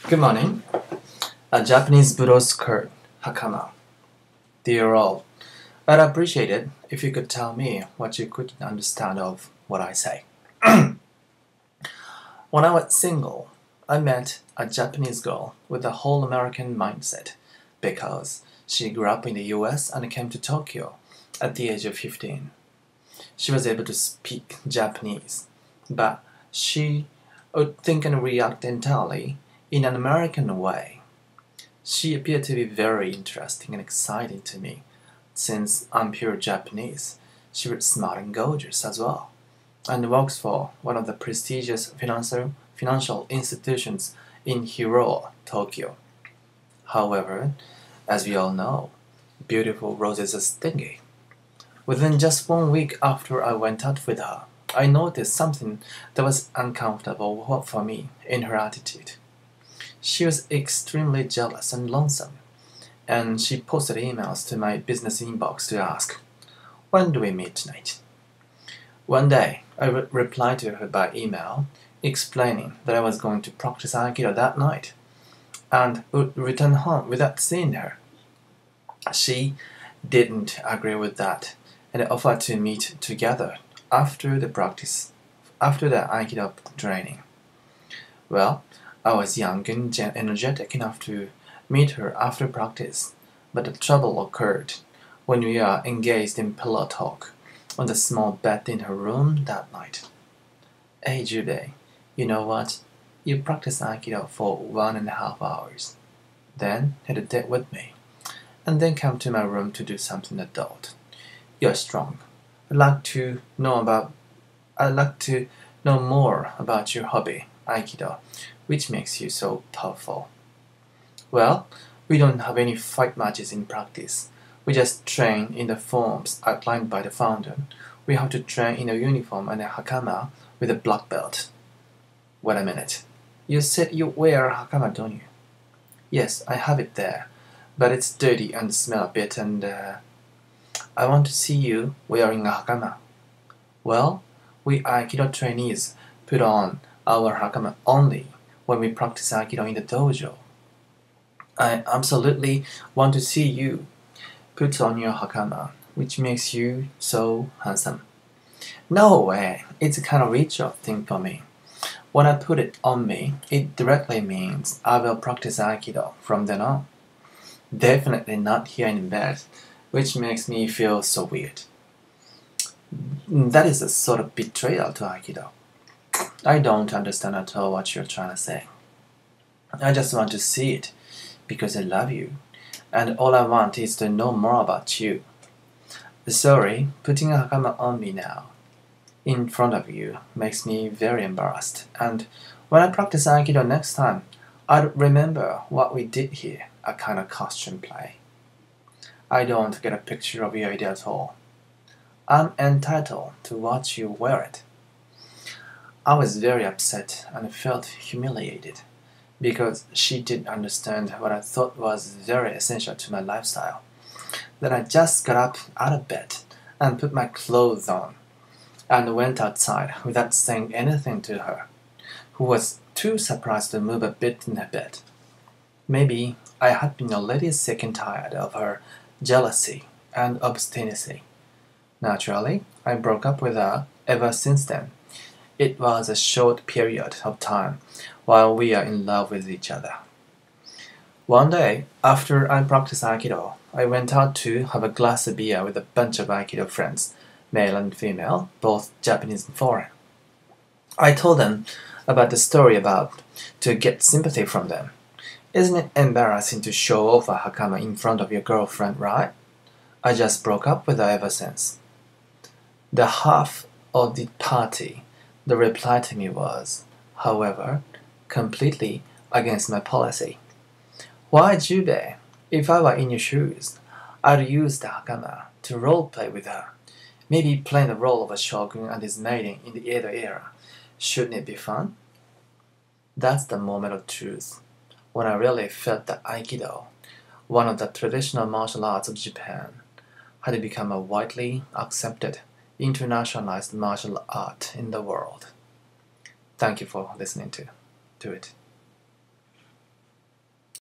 Good morning. A Japanese budo skirt, hakama. Dear all, I'd appreciate it if you could tell me what you couldn't understand of what I say. When I was single, I met a Japanese girl with a whole American mindset because she grew up in the US and came to Tokyo at the age of 15. She was able to speak Japanese, but she would think and react entirely in an American way. She appeared to be very interesting and exciting to me. Since I'm pure Japanese, she was smart and gorgeous as well, and works for one of the prestigious financial institutions in Hiro, Tokyo. However, as we all know, beautiful roses are stingy. Within just 1 week after I went out with her, I noticed something that was uncomfortable for me in her attitude. She was extremely jealous and lonesome, and she posted emails to my business inbox to ask, "When do we meet tonight?" One day, I replied to her by email, explaining that I was going to practice Aikido that night, and would return home without seeing her. She didn't agree with that, and offered to meet together after the Aikido training. Well, I was young and energetic enough to meet her after practice, but the trouble occurred when we are engaged in pillow talk on the small bed in her room that night. "Hey Jube, you know what? You practiced Aikido for 1.5 hours. Then had a date with me, and then come to my room to do something adult. You're strong. I'd like to know more about your hobby, Aikido, which makes you so powerful." "Well, we don't have any fight matches in practice. We just train in the forms outlined by the founder. We have to train in a uniform and a hakama with a black belt." "Wait a minute. You said you wear a hakama, don't you?" "Yes, I have it there, but it's dirty and smells a bit and I want to see you wearing a hakama." "Well, we Aikido trainees put on our hakama only when we practice Aikido in the dojo. I absolutely want to see you put on your hakama, which makes you so handsome." "No way, it's a kind of ritual thing for me. When I put it on me, it directly means I will practice Aikido from then on. Definitely not here in bed, which makes me feel so weird." "That is a sort of betrayal to Aikido." "I don't understand at all what you're trying to say. I just want to see it because I love you, and all I want is to know more about you. Sorry, putting a hakama on me now, in front of you, makes me very embarrassed, and when I practice Aikido next time, I'd remember what we did here, a kind of costume play." "I don't get a picture of your idea at all." "I'm entitled to watch you wear it." I was very upset and felt humiliated because she didn't understand what I thought was very essential to my lifestyle. Then I just got up out of bed and put my clothes on and went outside without saying anything to her, who was too surprised to move a bit in her bed. Maybe I had been already sick and tired of her jealousy and obstinacy. Naturally, I broke up with her ever since then. It was a short period of time while we are in love with each other. One day, after I practiced Aikido, I went out to have a glass of beer with a bunch of Aikido friends, male and female, both Japanese and foreign. I told them about the story about to get sympathy from them. "Isn't it embarrassing to show off a hakama in front of your girlfriend, right? I just broke up with her ever since." The half of the party, the reply to me was, however, completely against my policy. "Why, Jube, if I were in your shoes, I'd use the hakama to role-play with her, maybe playing the role of a shogun and his maiden in the Edo era. Shouldn't it be fun?" That's the moment of truth, when I really felt that Aikido, one of the traditional martial arts of Japan, had become a widely accepted, internationalized martial art in the world. Thank you for listening to it.